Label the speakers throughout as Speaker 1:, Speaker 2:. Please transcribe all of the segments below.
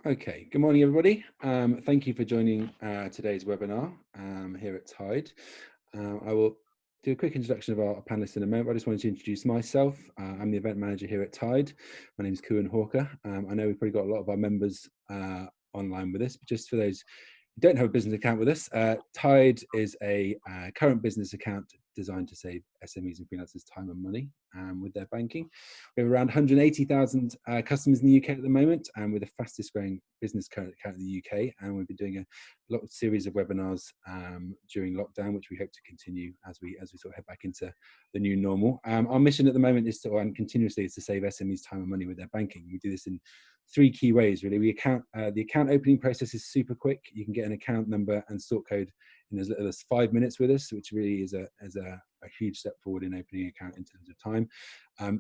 Speaker 1: Okay, good morning, everybody. Thank you for joining today's webinar here at Tide. I will do a quick introduction of our panelists in a moment. I just wanted to introduce myself. I'm the event manager here at Tide. My name is Kuan Hawker. I know we've probably got a lot of our members online with us, but just for those who don't have a business account with us, Tide is a current business account designed to save SMEs and freelancers time and money with their banking. We have around 180,000 customers in the UK at the moment, and we're the fastest growing business current account in the UK. And we've been doing a lot of series of webinars during lockdown, which we hope to continue as we sort of head back into the new normal. Our mission at the moment is to, and continuously, is to save SMEs time and money with their banking. We do this in three key ways, really. The account opening process is super quick. You can get an account number and sort code in as little as 5 minutes with us, which really is a huge step forward in opening an account in terms of time.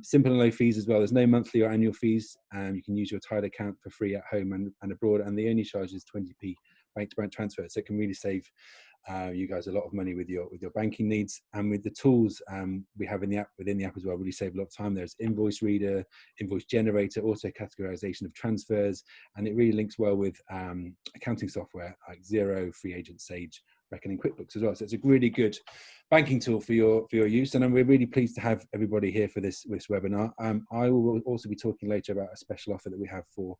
Speaker 1: Simple and low fees as well. There's no monthly or annual fees. You can use your Tide account for free at home and abroad, and the only charge is 20p bank-to-bank transfer. So it can really save you guys a lot of money with your banking needs. And with the tools we have in the app, within the app as well, really save a lot of time. There's invoice reader, invoice generator, auto categorization of transfers, and it really links well with accounting software like Xero, Free Agent, Sage, Reckon, and QuickBooks as well. So it's a really good banking tool for your use, and we're really pleased to have everybody here for this webinar. I will also be talking later about a special offer that we have for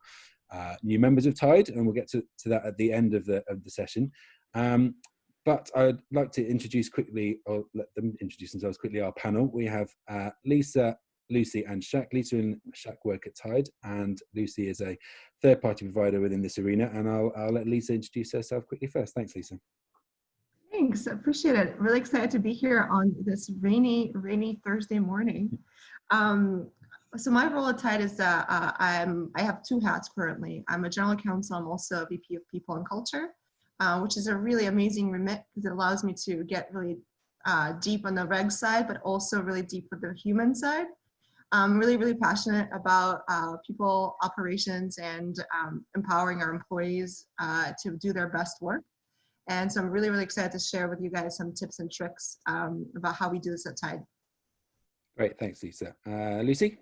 Speaker 1: new members of Tide, and we'll get to that at the end of the session. But I'd like to introduce quickly, or let them introduce themselves quickly, our panel. We have Lisa, Lucy and Shaq. Lisa and Shaq work at Tide, and Lucy is a third-party provider within this arena. And I'll let Lisa introduce herself quickly first. Thanks, Lisa.
Speaker 2: Thanks, I appreciate it. Really excited to be here on this rainy Thursday morning. So my role at Tide is I have two hats currently. I'm a general counsel. I'm also a VP of People and Culture, which is a really amazing remit because it allows me to get really deep on the reg side, but also really deep with the human side. I'm really passionate about people operations and empowering our employees to do their best work. And so I'm really excited to share with you guys some tips and tricks about how we do this at Tide.
Speaker 1: Great, thanks, Lisa. Lucy?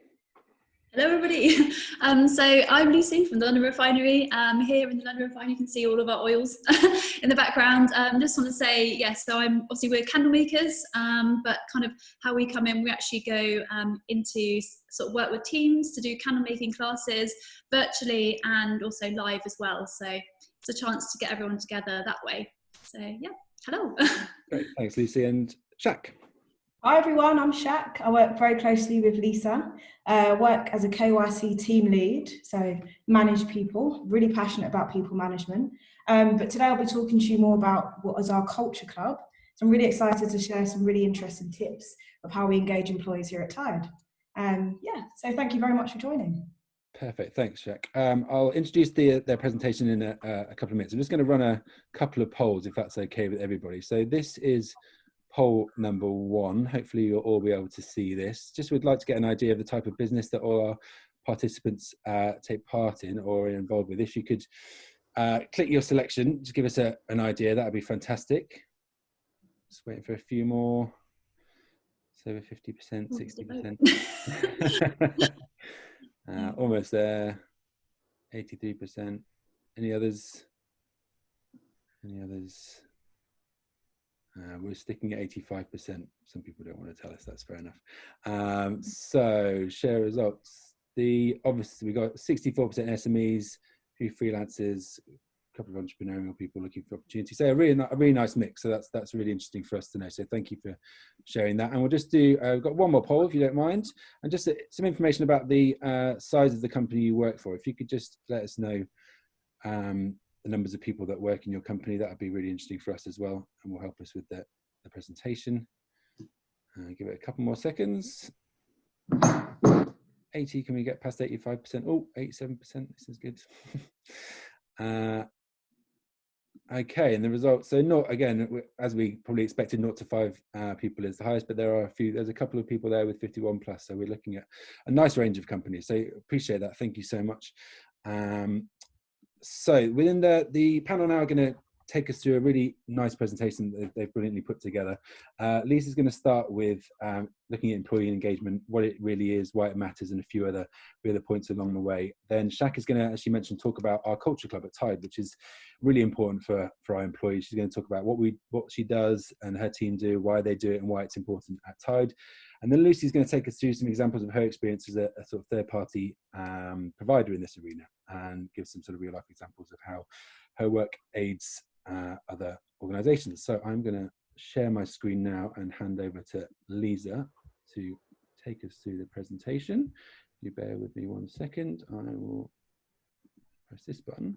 Speaker 3: Hello, everybody. So I'm Lucy from the London Refinery. Here in the London Refinery, you can see all of our oils in the background. Just want to say, yes, so we're candle makers, but kind of how we come in, we actually go into sort of work with teams to do candle making classes virtually and also live as well. So it's a chance to get everyone together that way. So yeah, hello.
Speaker 1: Great, thanks, Lucy. And Shaq?
Speaker 4: Hi everyone, I'm Shaq. I work very closely with Lisa. Work as a KYC team lead, so manage people, really passionate about people management. But today I'll be talking to you more about what is our culture club. So I'm really excited to share some really interesting tips of how we engage employees here at Tide. Yeah, so thank you very much for joining.
Speaker 1: Perfect, thanks, Shaq. I'll introduce their presentation in a couple of minutes. I'm just going to run a couple of polls, if that's okay with everybody. So this is poll number 1. Hopefully you'll all be able to see this. Just would like to get an idea of the type of business that all our participants take part in or are involved with. If you could click your selection, just give us an idea, that would be fantastic. Just waiting for a few more. It's over 50%, 60%. Almost there. 83%. Any others? Any others? We're sticking at 85%. Some people don't want to tell us, that's fair enough. So share results. Obviously we got 64% SMEs, a few freelancers, a couple of entrepreneurial people looking for opportunities. So a really nice mix. So that's really interesting for us to know. So thank you for sharing that. And we'll just do, we've got one more poll if you don't mind, and just some information about the size of the company you work for. If you could just let us know the numbers of people that work in your company, that would be really interesting for us as well, and will help us with the presentation. Give it a couple more seconds. 80, can we get past 85%? Oh, 87%, this is good. Okay, and the results, so not, again, as we probably expected, 0 to 5 people is the highest, but there's a couple of people there with 51 plus, so we're looking at a nice range of companies, so appreciate that, thank you so much. So within the panel now are going to take us through a really nice presentation that they've brilliantly put together. Lisa's going to start with looking at employee engagement, what it really is, why it matters, and a few other points along the way. Then Shak is going to, as she mentioned, talk about our culture club at Tide, which is really important for our employees. She's going to talk about what she does and her team do, why they do it, and why it's important at Tide. And then Lucy's going to take us through some examples of her experience as a sort of third-party provider in this arena, and give some sort of real-life examples of how her work aids other organisations. So I'm going to share my screen now and hand over to Lisa to take us through the presentation. If you bear with me 1 second, I will press this button,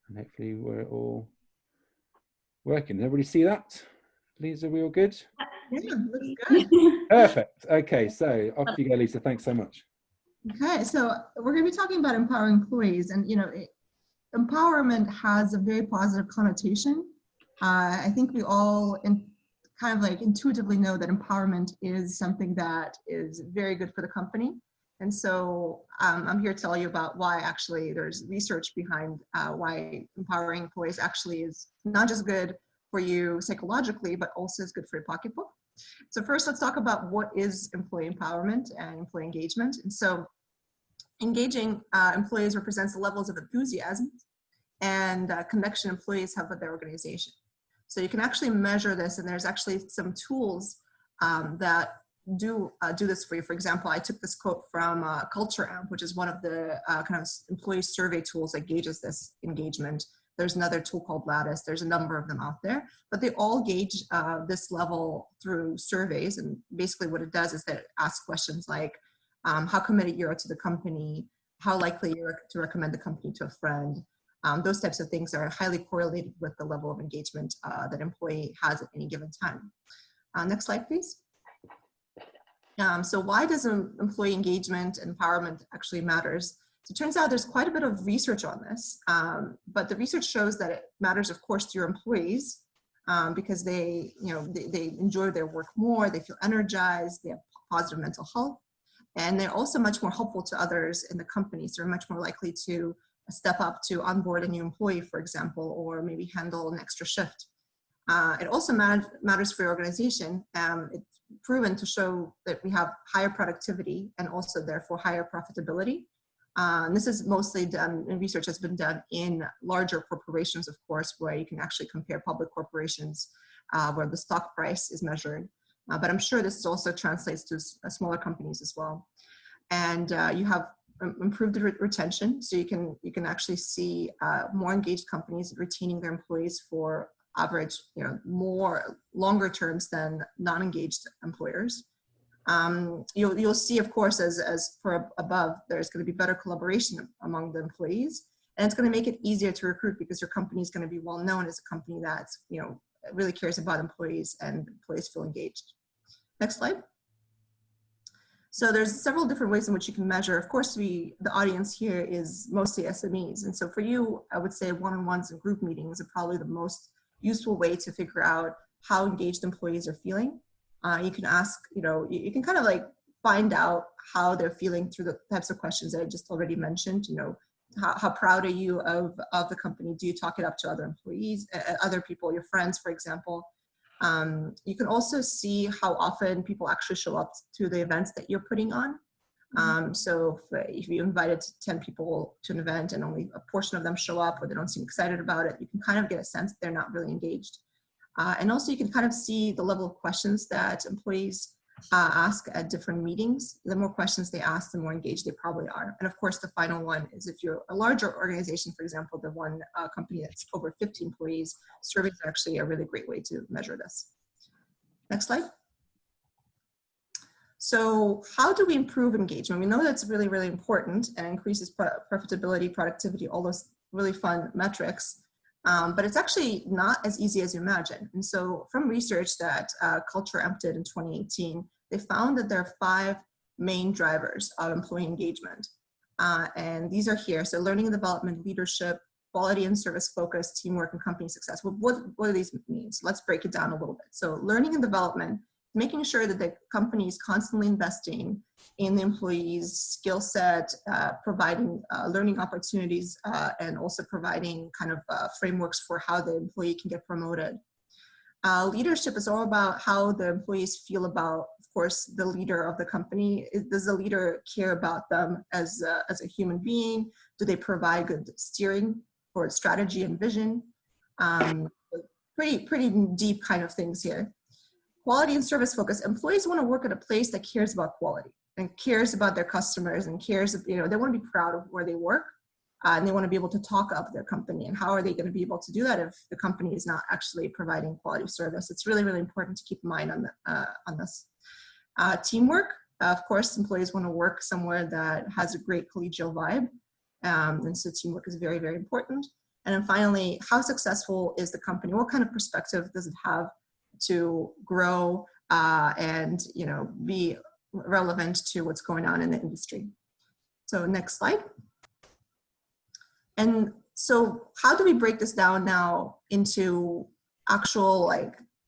Speaker 1: and hopefully we're all working. Everybody see that? Lisa, are we all good?
Speaker 2: Yeah, looks good.
Speaker 1: Perfect. Okay, so off you go, Lisa. Thanks so much.
Speaker 2: Okay, so we're going to be talking about empowering employees, and empowerment has a very positive connotation. I think we all kind of like intuitively know that empowerment is something that is very good for the company. And so I'm here to tell you about why actually there's research behind why empowering employees actually is not just good for you psychologically, but also is good for your pocketbook. So first, let's talk about what is employee empowerment and employee engagement. And so engaging employees represents the levels of enthusiasm and connection employees have with their organization. So you can actually measure this, and there's actually some tools that do this for you. For example, I took this quote from Culture Amp, which is one of the kind of employee survey tools that gauges this engagement. There's another tool called Lattice. There's a number of them out there, but they all gauge this level through surveys. And basically what it does is that it asks questions like, how committed you are to the company, how likely you are to recommend the company to a friend. Those types of things are highly correlated with the level of engagement that employee has at any given time. Next slide, please. So why does employee engagement and empowerment actually matters? So it turns out there's quite a bit of research on this, but the research shows that it matters, of course, to your employees because they enjoy their work more, they feel energized, they have positive mental health, and they're also much more helpful to others in the company. So they're much more likely to step up to onboard a new employee, for example, or maybe handle an extra shift. It also matters for your organization. It's proven to show that we have higher productivity and also therefore higher profitability. And this is mostly done, and research has been done in larger corporations, of course, where you can actually compare public corporations where the stock price is measured. But I'm sure this also translates to smaller companies as well. And you have improved retention, so you can actually see more engaged companies retaining their employees for average, more longer terms than non-engaged employers. You'll see, of course, as for above, there's going to be better collaboration among the employees, and it's going to make it easier to recruit because your company is going to be well known as a company that's really cares about employees and employees feel engaged. Next slide. So there's several different ways in which you can measure. Of course, the audience here is mostly SMEs, and so for you, I would say one-on-ones and group meetings are probably the most useful way to figure out how engaged employees are feeling. You can ask, you can kind of like find out how they're feeling through the types of questions that I just already mentioned. How proud are you of the company? Do you talk it up to other employees, other people, your friends, for example? You can also see how often people actually show up to the events that you're putting on. So if you invited 10 people to an event and only a portion of them show up or they don't seem excited about it, you can kind of get a sense that they're not really engaged. And also you can kind of see the level of questions that employees ask at different meetings. The more questions they ask, the more engaged they probably are. And of course, the final one is if you're a larger organization, for example, the one company that's over 50 employees, surveys are actually a really great way to measure this. Next slide. So how do we improve engagement? We know that's really, really important and increases profitability, productivity, all those really fun metrics. But it's actually not as easy as you imagine. And so from research that Culture Amp did in 2018, they found that there are 5 main drivers of employee engagement. And these are here. So learning and development, leadership, quality and service focus, teamwork, and company success. Well, what do these mean? So let's break it down a little bit. So learning and development making sure that the company is constantly investing in the employees' skill set, providing learning opportunities, and also providing kind of frameworks for how the employee can get promoted. Leadership is all about how the employees feel about, of course, the leader of the company. Does the leader care about them as a human being? Do they provide good steering for strategy and vision? Pretty deep kind of things here. Quality and service focus. Employees want to work at a place that cares about quality and cares about their customers and cares, they want to be proud of where they work. And they want to be able to talk up their company. And how are they going to be able to do that if the company is not actually providing quality service? It's really, really important to keep in mind on this. Teamwork. Of course, employees want to work somewhere that has a great collegial vibe. And so teamwork is very, very important. And then finally, how successful is the company? What kind of perspective does it have to grow and be relevant to what's going on in the industry? So next slide. And so how do we break this down now into actual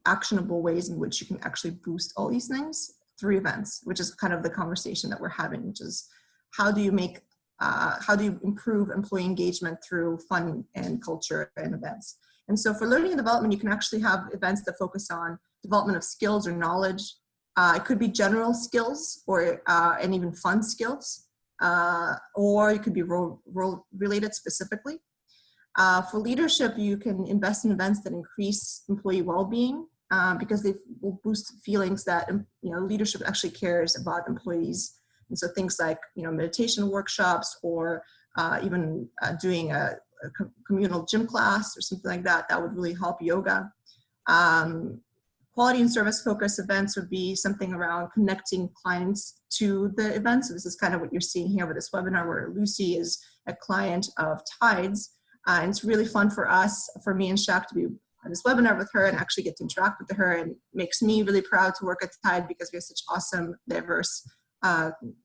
Speaker 2: actionable ways in which you can actually boost all these things? Through events, which is kind of the conversation that we're having, which is how do you improve employee engagement through fun and culture and events? And so for learning and development, you can actually have events that focus on development of skills or knowledge. It could be general skills or and even fun skills. Or it could be role related specifically. For leadership, you can invest in events that increase employee well-being because they will boost feelings that leadership actually cares about employees. And so things like meditation workshops or even doing a communal gym class or something like that, that would really help yoga. Quality and service focused events would be something around connecting clients to the event. So this is kind of what you're seeing here with this webinar where Lucy is a client of Tides. And it's really fun for us, for me and Shaq, to be on this webinar with her and actually get to interact with her, and makes me really proud to work at Tide because we have such awesome, diverse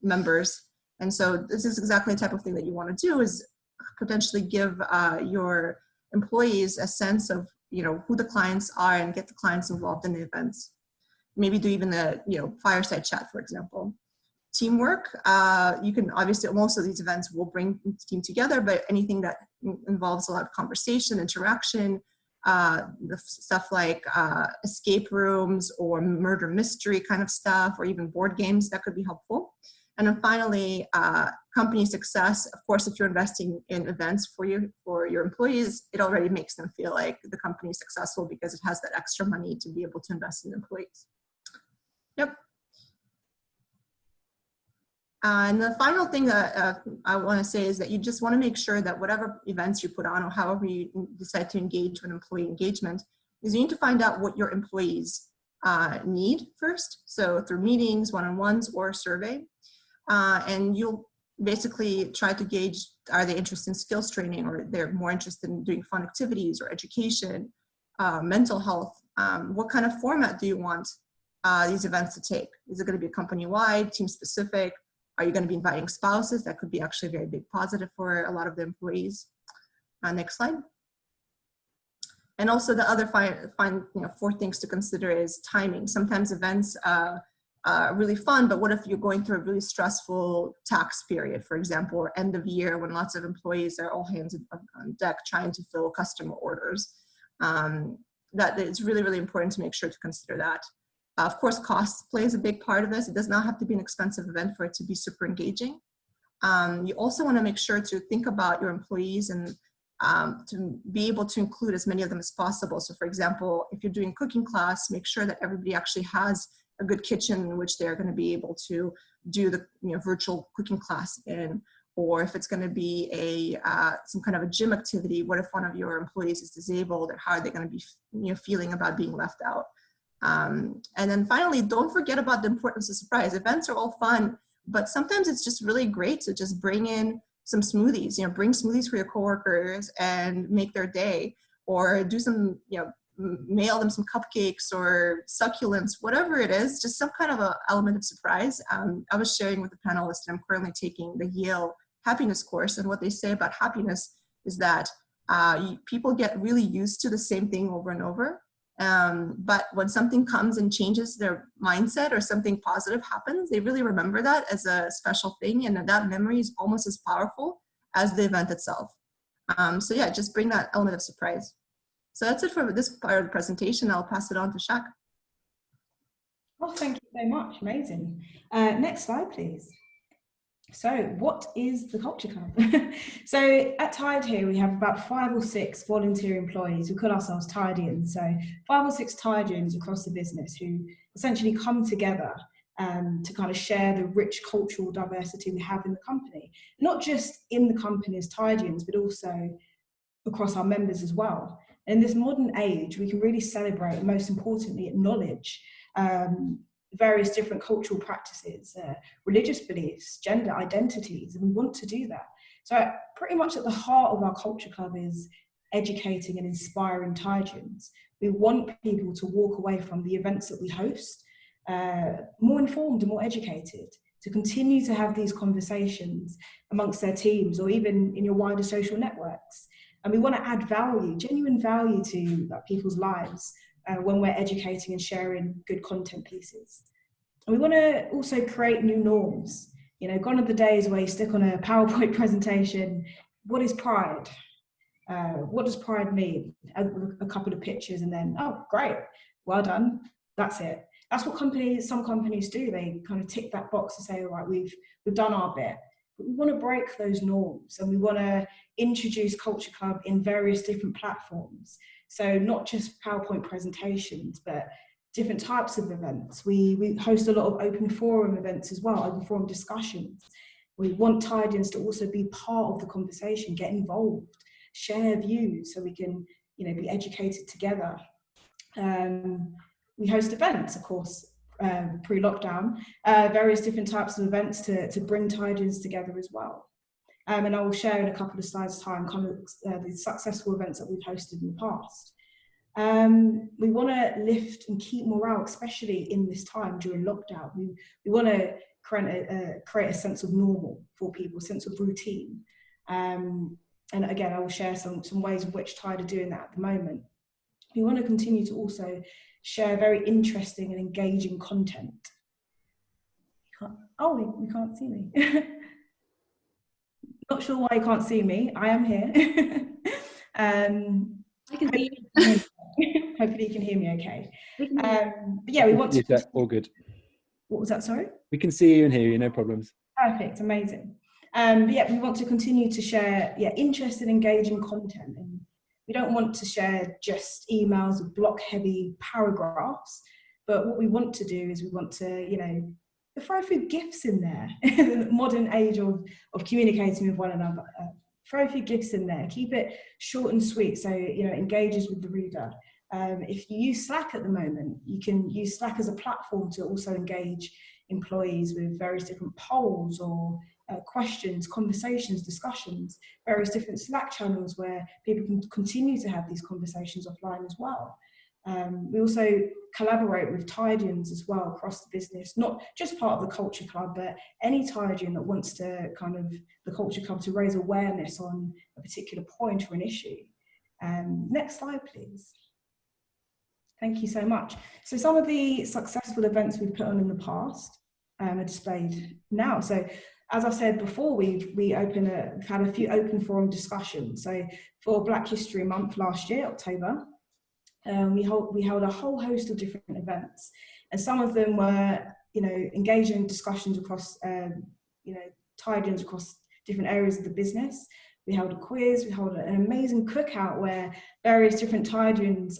Speaker 2: members. And so this is exactly the type of thing that you want to do, is potentially give your employees a sense of who the clients are and get the clients involved in the events. Maybe do even a fireside chat, for example. Teamwork, you can obviously, most of these events will bring the team together, but anything that involves a lot of conversation, interaction, the stuff like escape rooms or murder mystery kind of stuff, or even board games, that could be helpful. And then finally, company success. Of course, if you're investing in events for your employees, it already makes them feel like the company is successful because it has that extra money to be able to invest in employees. Yep. And the final thing that I want to say is that you just want to make sure that whatever events you put on or however you decide to engage with employee engagement, is you need to find out what your employees need first. So through meetings, one-on-ones, or a survey. And you'll basically try to gauge, are they interested in skills training, or they're more interested in doing fun activities or education, mental health. What kind of format do you want these events to take? Is it going to be company-wide, team-specific? Are you going to be inviting spouses? That could be actually a very big positive for a lot of the employees. Next slide. And also the other four things to consider is timing. Sometimes events are really fun, but what if you're going through a really stressful tax period, for example, or end of year when lots of employees are all hands on deck trying to fill customer orders? That it's really, really important to make sure to consider that. Of course, cost plays a big part of this. It does not have to be an expensive event for it to be super engaging. You also want to make sure to think about your employees and to be able to include as many of them as possible. So for example, if you're doing cooking class, make sure that everybody actually has a good kitchen in which they're going to be able to do the virtual cooking class in. Or if it's going to be some kind of a gym activity, what if one of your employees is disabled, or how are they going to be feeling about being left out? And then finally, don't forget about the importance of surprise. Events are all fun, but sometimes it's just really great to just bring in some smoothies, bring smoothies for your coworkers and make their day, or do some, mail them some cupcakes or succulents, whatever it is, just some kind of an element of surprise. I was sharing with the panelists that I'm currently taking the Yale happiness course, and what they say about happiness is that people get really used to the same thing over and over. But when something comes and changes their mindset or something positive happens, they really remember that as a special thing, and that memory is almost as powerful as the event itself. So yeah, just bring that element of surprise. So that's it for this part of the presentation. I'll pass it on to Shaq.
Speaker 4: Well, thank you so much. Amazing. Next slide, please. So what is the Culture Club? So at Tide here, we have about 5 or 6 volunteer employees. We call ourselves Tideians. So 5 or 6 Tideians across the business who essentially come together to kind of share the rich cultural diversity we have in the company. Not just in the company as Tideians, but also across our members as well. In this modern age, we can really celebrate and most importantly acknowledge various different cultural practices, religious beliefs, gender identities, and we want to do that. So pretty much at the heart of our Culture Club is educating and inspiring Tideians. We want people to walk away from the events that we host more informed and more educated, to continue to have these conversations amongst their teams or even in your wider social networks. And we want to add value, genuine value to people's lives when we're educating and sharing good content pieces. And we want to also create new norms. You know, gone are the days where you stick on a PowerPoint presentation, what is pride? What does pride mean? A couple of pictures and then, oh, great, well done, that's it. That's what some companies do. They kind of tick that box and say, all right, we've done our bit. But we want to break those norms and we want to introduce Culture Club in various different platforms. So not just PowerPoint presentations, but different types of events. We host a lot of open forum events as well, open forum discussions. We want Tideians to also be part of the conversation, get involved, share views so we can, you know, be educated together. We host events, of course, pre-lockdown, various different types of events to bring Tideians together as well. And I will share in a couple of slides' time kind of the successful events that we've hosted in the past. We want to lift and keep morale, especially in this time during lockdown. We want to create a sense of normal for people, a sense of routine. And again, I will share some ways in which Tide are doing that at the moment. We want to continue to also share very interesting and engaging content. You can't see me. Not sure why you can't see me. I am here.
Speaker 3: I can see you.
Speaker 4: Hopefully you can hear me okay. But yeah, we want to...
Speaker 1: All good.
Speaker 4: What was that, sorry?
Speaker 1: We can see you and hear you, no problems.
Speaker 4: Perfect, amazing. But yeah, we want to continue to share interesting, engaging content. And we don't want to share just emails with block-heavy paragraphs. But what we want to do is we want to, you know, throw a few gifts in there. In the modern age of communicating with one another. Throw a few gifts in there. Keep it short and sweet so, you know, it engages with the reader. If you use Slack at the moment, you can use Slack as a platform to also engage employees with various different polls or questions, conversations, discussions, various different Slack channels where people can continue to have these conversations offline as well. We also collaborate with Tideians as well across the business, not just part of the Culture Club, but any Tideian that wants to kind of the Culture Club to raise awareness on a particular point or an issue. Next slide, please. Thank you so much. So some of the successful events we've put on in the past are displayed now. So as I said before, we've had a few open forum discussions. So for Black History Month last year, October, we held a whole host of different events, and some of them were, you know, engaging discussions across, you know, Tideians across different areas of the business. We held a quiz, we held an amazing cookout where various different Tideians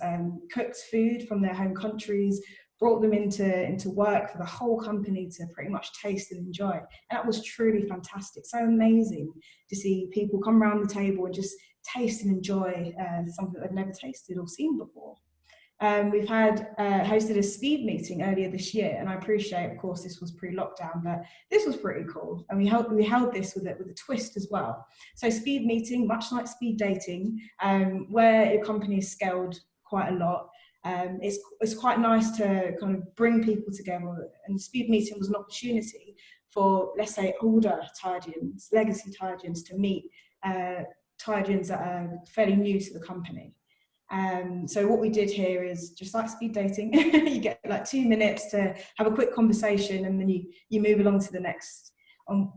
Speaker 4: cooked food from their home countries, brought them into work for the whole company to pretty much taste and enjoy. And that was truly fantastic. So amazing to see people come around the table and just taste and enjoy something they've never tasted or seen before. We've hosted a speed meeting earlier this year, and I appreciate, of course, this was pre-lockdown, but this was pretty cool. And we held this with a twist as well. So speed meeting, much like speed dating, where a company is scaled quite a lot. It's quite nice to kind of bring people together, and speed meeting was an opportunity for, let's say, older Tideians, legacy Tideians, to meet Tideians that are fairly new to the company. So what we did here is just like speed dating. You get like 2 minutes to have a quick conversation, and then you move along to the next.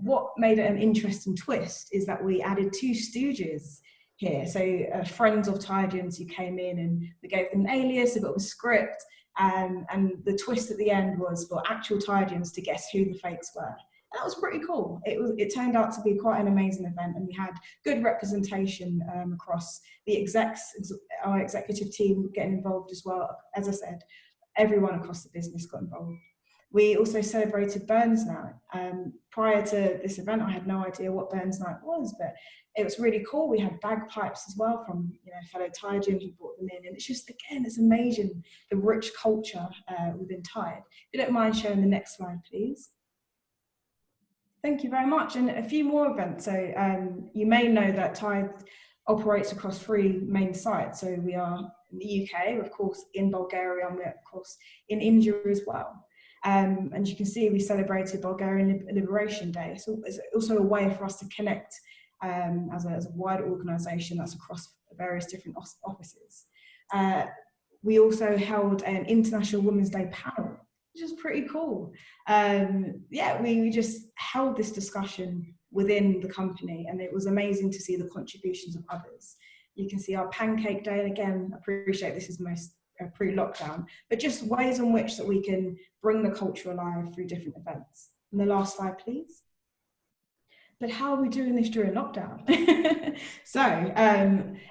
Speaker 4: What made it an interesting twist is that we added 2 stooges here. So friends of Tidians who came in, and we gave them an alias, a bit of a script, and the twist at the end was for actual Tidians to guess who the fakes were. And that was pretty cool. It turned out to be quite an amazing event, and we had good representation across the execs, our executive team getting involved as well. As I said, everyone across the business got involved. We also celebrated Burns Night. Prior to this event, I had no idea what Burns Night was, but it was really cool. We had bagpipes as well from fellow Tidian who brought them in, and it's just, again, it's amazing the rich culture within Tide. If you don't mind sharing the next slide, please. Thank you very much. And a few more events. So you may know that Tide operates across 3 main sites. So we are in the UK, of course, in Bulgaria, and we're of course in India as well. And you can see we celebrated Bulgarian Liberation Day. So it's also a way for us to connect as a wider organisation that's across various different offices. We also held an International Women's Day panel, which is pretty cool. Yeah, we just held this discussion within the company, and it was amazing to see the contributions of others. You can see our Pancake Day, and again, I appreciate this is most pre-lockdown, but just ways in which that we can bring the culture alive through different events. And the last slide, please. But how are we doing this during lockdown? So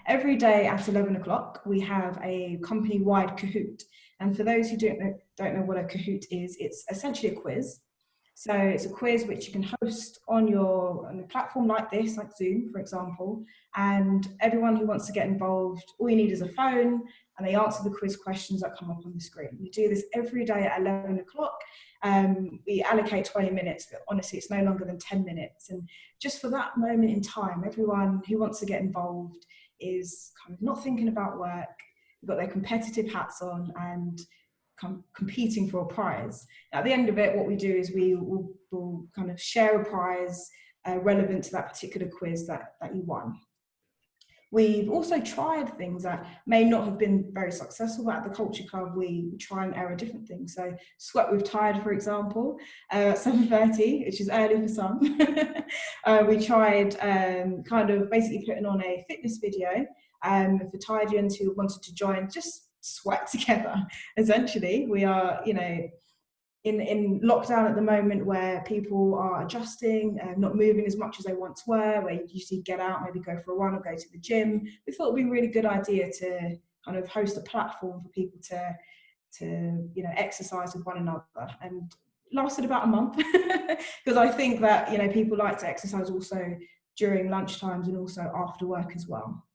Speaker 4: every day at 11 o'clock, we have a company-wide Kahoot. And for those who don't know what a Kahoot is, it's essentially a quiz. So it's a quiz which you can host on a platform like this, like Zoom, for example. And everyone who wants to get involved, all you need is a phone, and they answer the quiz questions that come up on the screen. We do this every day at 11 o'clock. We allocate 20 minutes, but honestly, it's no longer than 10 minutes. And just for that moment in time, everyone who wants to get involved is kind of not thinking about work. They've got their competitive hats on and competing for a prize. At the end of it, what we do is we'll kind of share a prize relevant to that particular quiz that you won. We've also tried things that may not have been very successful, but at the Culture Club, we try and error different things. So Sweat with Tide, for example, at 7:30, which is early for some. We tried kind of basically putting on a fitness video for Tidians who wanted to join, just sweat together. Essentially, we are, in lockdown at the moment where people are adjusting, not moving as much as they once were, where you usually get out, maybe go for a run or go to the gym. We thought it would be a really good idea to kind of host a platform for people to exercise with one another, and lasted about a month because I think that people like to exercise also during lunchtimes and also after work as well.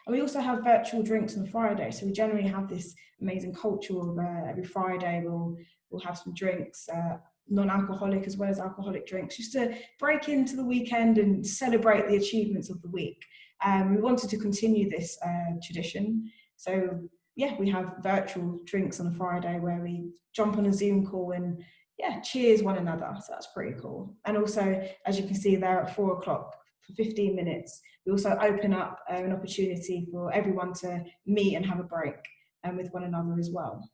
Speaker 4: And we also have virtual drinks on Friday, so we generally have this amazing culture of every Friday we'll have some drinks, non-alcoholic as well as alcoholic drinks, just to break into the weekend and celebrate the achievements of the week. We wanted to continue this tradition, so yeah, we have virtual drinks on a Friday where we jump on a Zoom call and cheers one another, so that's pretty cool. And also, as you can see there at 4 o'clock, for 15 minutes, we also open up an opportunity for everyone to meet and have a break with one another as well.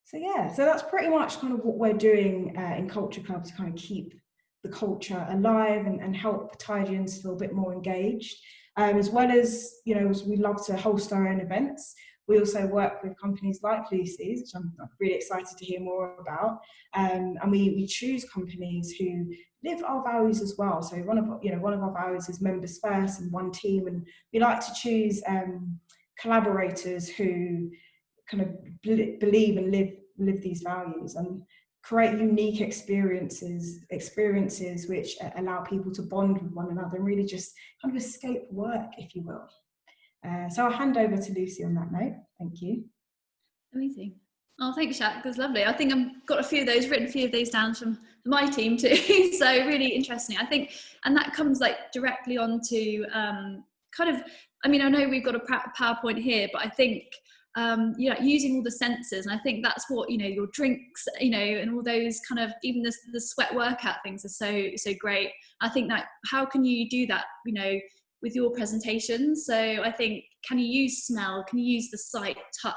Speaker 4: So so that's pretty much kind of what we're doing in Culture Club to kind of keep the culture alive and help Tidians feel a bit more engaged. As well as, we love to host our own events. We also work with companies like Lucy's, which I'm really excited to hear more about. And we choose companies who live our values as well. So one of our values is members first and one team. And we like to choose collaborators who kind of believe and live these values and create unique experiences which allow people to bond with one another and really just kind of escape work, if you will. So I'll hand over to Lucy on that note. Thank you.
Speaker 3: Amazing. Oh, thanks, Shaq. That's lovely. I think I've got written a few of these down from my team too. So really interesting, I think. And that comes like directly onto kind of, I know we've got a PowerPoint here, but I think using all the senses, and I think that's what your drinks, and all those kind of, even the sweat workout things are so great. I think that how can you do that with your presentations. So I think, can you use smell? Can you use the sight, touch?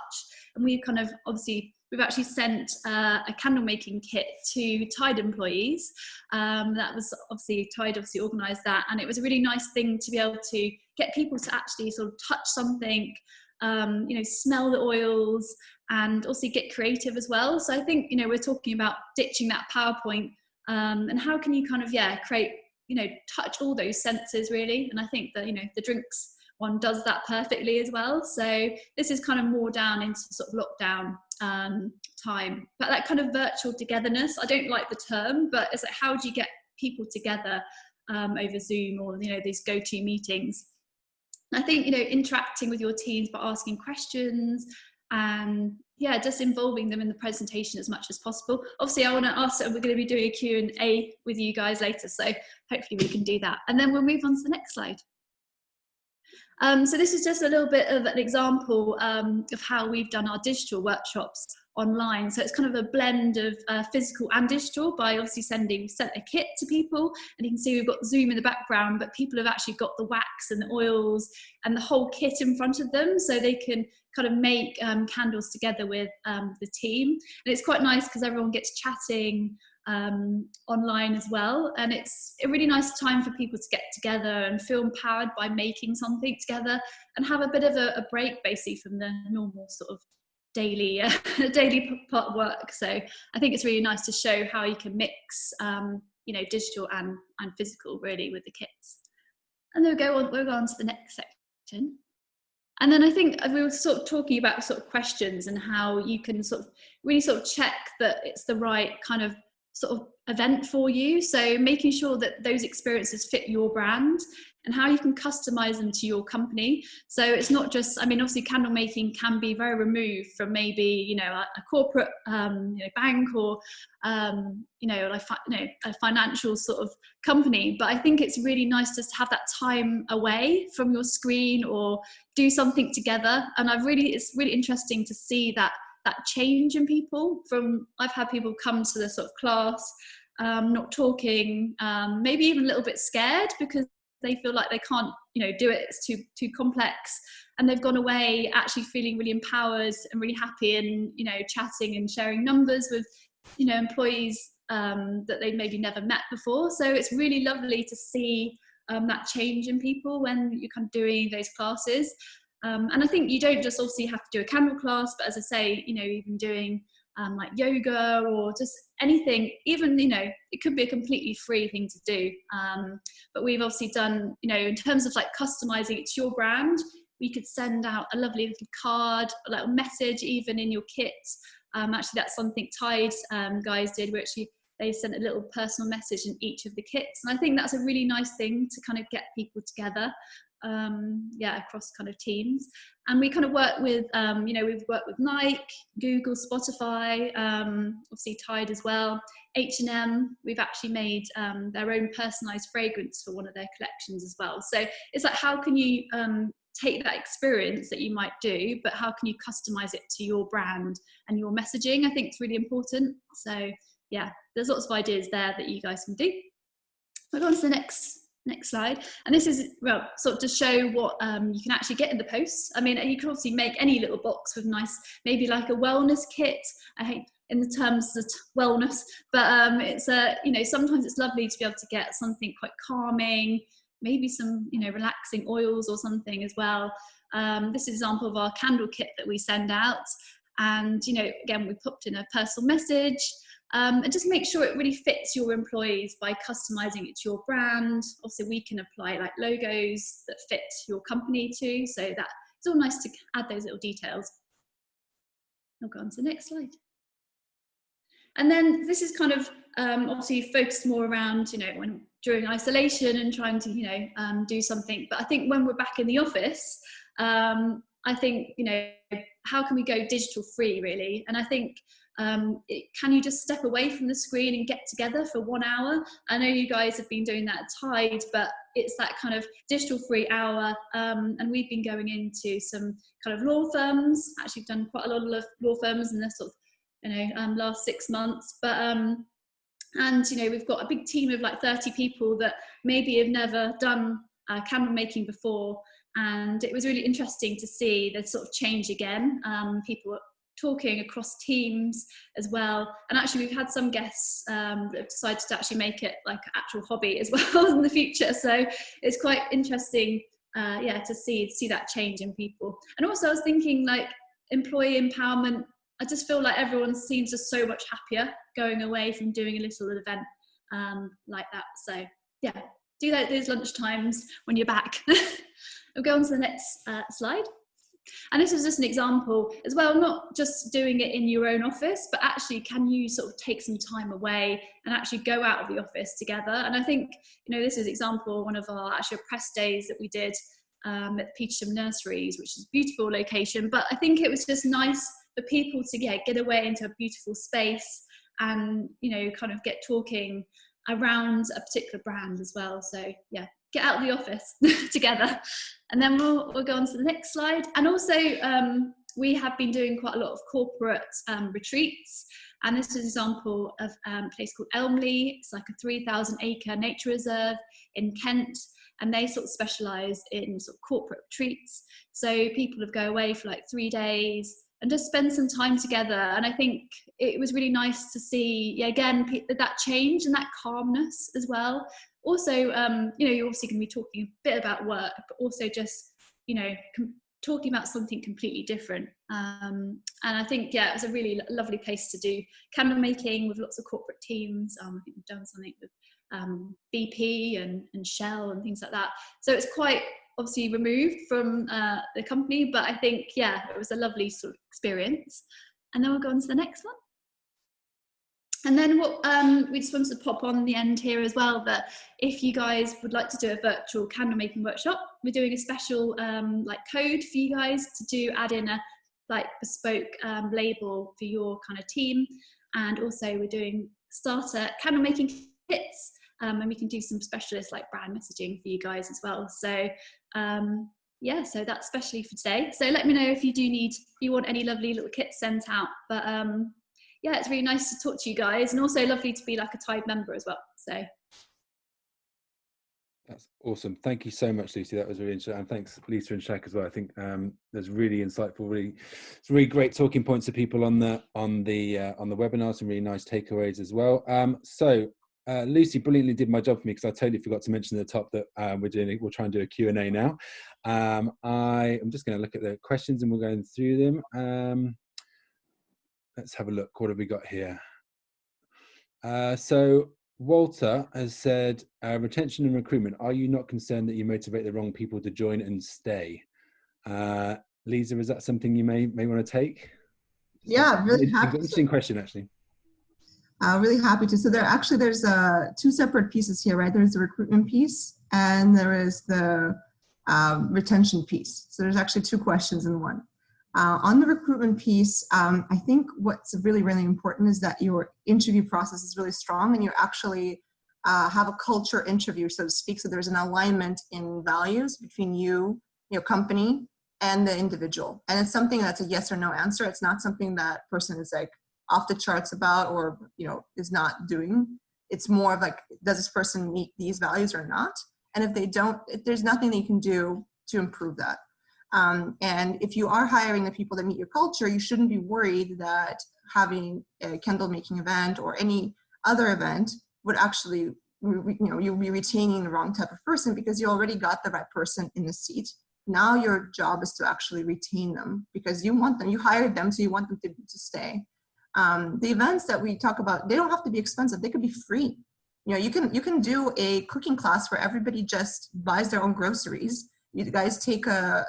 Speaker 3: And we've kind of, obviously, we've actually sent a candle making kit to Tide employees. That was obviously, Tide obviously organised that. And it was a really nice thing to be able to get people to actually sort of touch something, you know, smell the oils, and also get creative as well. So I think, you know, we're talking about ditching that PowerPoint, and how can you kind of, yeah, create, you know, touch all those senses really. And I think that, you know, the drinks one does that perfectly as well. So this is kind of more down into sort of lockdown time, but that kind of virtual togetherness, I don't like the term, but it's like, how do you get people together over Zoom or, you know, these go-to meetings? I think, you know, interacting with your teams by asking questions and, yeah, just involving them in the presentation as much as possible. Obviously, I want to ask, we're going to be doing a Q&A with you guys later, so hopefully we can do that. And then we'll move on to the next slide. So this is just a little bit of an example of how we've done our digital workshops online. So it's kind of a blend of physical and digital by obviously sent a kit to people, and you can see we've got Zoom in the background, but people have actually got the wax and the oils and the whole kit in front of them, so they can kind of make candles together with the team. And it's quite nice because everyone gets chatting online as well, and it's a really nice time for people to get together and feel empowered by making something together and have a bit of a break basically from the normal sort of daily part of work. So I think it's really nice to show how you can mix you know, digital and physical really with the kits. And then we'll go on to the next section. And then I think we were sort of talking about sort of questions and how you can sort of really sort of check that it's the right kind of sort of event for you. So making sure that those experiences fit your brand and how you can customize them to your company. So it's not just, I mean, obviously candle making can be very removed from maybe, you know, a corporate you know, bank or you know, like a financial sort of company. But I think it's really nice just to have that time away from your screen or do something together. And it's really interesting to see that change in people. I've had people come to the sort of class not talking, maybe even a little bit scared because they feel like they can't, you know, do it, it's too complex, and they've gone away actually feeling really empowered and really happy, and, you know, chatting and sharing numbers with, you know, employees that they maybe never met before. So it's really lovely to see that change in people when you're kind of doing those classes. And I think you don't just obviously have to do a candle class, but as I say, you know, even doing like yoga or just anything, even, you know, it could be a completely free thing to do. But we've obviously done, you know, in terms of like customizing it to your brand, we could send out a lovely little card, a little message even in your kit. Actually, that's something Tide guys did, where actually they sent a little personal message in each of the kits. And I think that's a really nice thing to kind of get people together. Yeah, across kind of teams. And we kind of work with, you know, we've worked with Nike, Google, Spotify, obviously Tide as well, H&M. We've actually made their own personalized fragrance for one of their collections as well. So it's like, how can you take that experience that you might do, but how can you customize it to your brand and your messaging? I think it's really important. So yeah, there's lots of ideas there that you guys can do. We'll go on to the next slide. And this is, well, sort of to show what you can actually get in the post. I mean, you can obviously make any little box with nice, maybe like a wellness kit. I hate in the terms of wellness, but it's you know, sometimes it's lovely to be able to get something quite calming, maybe some, you know, relaxing oils or something as well. This is an example of our candle kit that we send out. And, you know, again, we popped in a personal message. And just make sure it really fits your employees by customizing it to your brand. Obviously, we can apply like logos that fit your company too. So that it's all nice to add those little details. I'll go on to the next slide. And then this is kind of obviously focused more around, you know, when during isolation and trying to, you know, do something. But I think when we're back in the office, I think, you know, how can we go digital free really? And I think, can you just step away from the screen and get together for 1 hour? I know you guys have been doing that at Tide, but it's that kind of digital free hour. And we've been going into some kind of law firms, actually done quite a lot of law firms in the sort of, you know, last 6 months. But, and, you know, we've got a big team of like 30 people that maybe have never done candle making before, and it was really interesting to see the sort of change again. People were talking across teams as well, and actually we've had some guests that have decided to actually make it like an actual hobby as well in the future, so it's quite interesting to see that change in people. And also I was thinking, like, employee empowerment, I just feel like everyone seems just so much happier going away from doing a little event like that. So yeah, do that at those lunch times when you're back. We'll go on to the next slide. And this is just an example as well, not just doing it in your own office, but actually can you sort of take some time away and actually go out of the office together. And I think, you know, this is an example, one of our actual press days that we did at Petersham Nurseries, which is a beautiful location. But I think it was just nice for people to get away into a beautiful space and, you know, kind of get talking around a particular brand as well. So yeah, get out of the office together. And then we'll go on to the next slide. And also we have been doing quite a lot of corporate retreats. And this is an example of a place called Elmley. It's like a 3,000 acre nature reserve in Kent. And they sort of specialise in sort of corporate retreats. So people would go away for like 3 days and just spend some time together. And I think it was really nice to see, again, that change and that calmness as well. Also, you know, you're obviously going to be talking a bit about work, but also just, you know, talking about something completely different. And I think, it was a really lovely place to do candle making with lots of corporate teams. I think we've done something with BP and Shell and things like that. So it's quite obviously removed from the company, but I think, it was a lovely sort of experience. And then we'll go on to the next one. And then what we just wanted to pop on the end here as well, that if you guys would like to do a virtual candle making workshop, we're doing a special like code for you guys to add in a like bespoke label for your kind of team. And also we're doing starter candle making kits, and we can do some specialist like brand messaging for you guys as well. So so that's specially for today. So let me know if you want any lovely little kits sent out. But it's really nice to talk to you guys, and also lovely to be like a Tide member as well. So
Speaker 1: that's awesome. Thank you so much, Lucy. That was really interesting. And thanks, Lisa and Shaq, as well. I think there's really insightful, it's really great talking points to people on the webinar. Some really nice takeaways as well. Lucy brilliantly did my job for me, because I totally forgot to mention at the top that we'll try and do a Q&A now. I'm just going to look at the questions and we're going through them. Let's have a look. What have we got here? So Walter has said, retention and recruitment. Are you not concerned that you motivate the wrong people to join and stay? Lisa, is that something you may want to take?
Speaker 2: Yeah, really happy.
Speaker 1: Interesting question, actually.
Speaker 2: Really happy to. So there's two separate pieces here, right? There's the recruitment piece and there is the retention piece. So there's actually two questions in one. On the recruitment piece, I think what's really, really important is that your interview process is really strong and you actually have a culture interview, so to speak. So there's an alignment in values between you, your company, and the individual. And it's something that's a yes or no answer. It's not something that person is like off the charts about or, is not doing. It's more of like, does this person meet these values or not? And if they don't, there's nothing that you can do to improve that. And if you are hiring the people that meet your culture, you shouldn't be worried that having a candle making event or any other event would actually, you'll be retaining the wrong type of person, because you already got the right person in the seat. Now your job is to actually retain them, because you want them, you hired them, so you want them to stay. The events that we talk about, they don't have to be expensive. They could be free. You can do a cooking class where everybody just buys their own groceries. You guys take a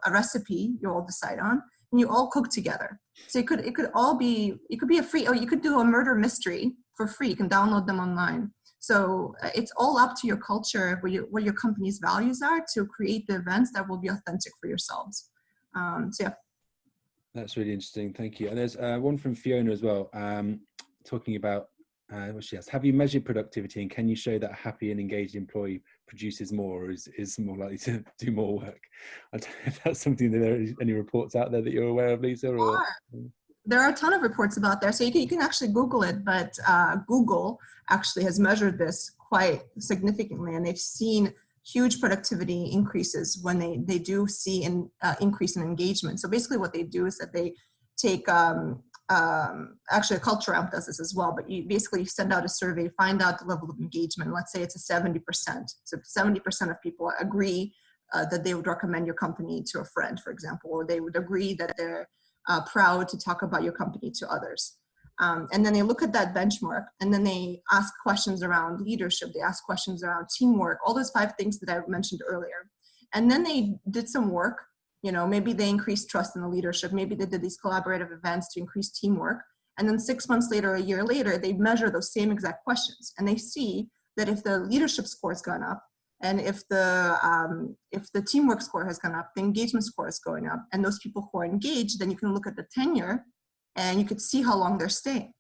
Speaker 2: recipe you all decide on, and you all cook together. So it could be a free, or you could do a murder mystery for free. You can download them online. So it's all up to your culture, what your company's values are, to create the events that will be authentic for yourselves.
Speaker 1: That's really interesting. Thank you. And there's one from Fiona as well, talking about what she has. Have you measured productivity, and can you show that a happy and engaged employee produces more, or is more likely to do more work? I don't know if that's something that there are any reports out there that you're aware of, Lisa? Or
Speaker 2: there are a ton of reports about there, so you can actually Google it. But Google actually has measured this quite significantly, and they've seen huge productivity increases when they do see an increase in engagement. So basically what they do is that they take, actually a culture amp does this as well, but you basically send out a survey, find out the level of engagement. Let's say it's a 70%. So 70% of people agree that they would recommend your company to a friend, for example, or they would agree that they're proud to talk about your company to others. And then they look at that benchmark, and then they ask questions around leadership. They ask questions around teamwork, all those 5 things that I mentioned earlier. And then they did some work. You know, maybe they increased trust in the leadership. Maybe they did these collaborative events to increase teamwork. And then 6 months later, a year later, they measure those same exact questions. And they see that if the leadership score has gone up, and if the teamwork score has gone up, the engagement score is going up. And those people who are engaged, then you can look at the tenure, and you could see how long they're staying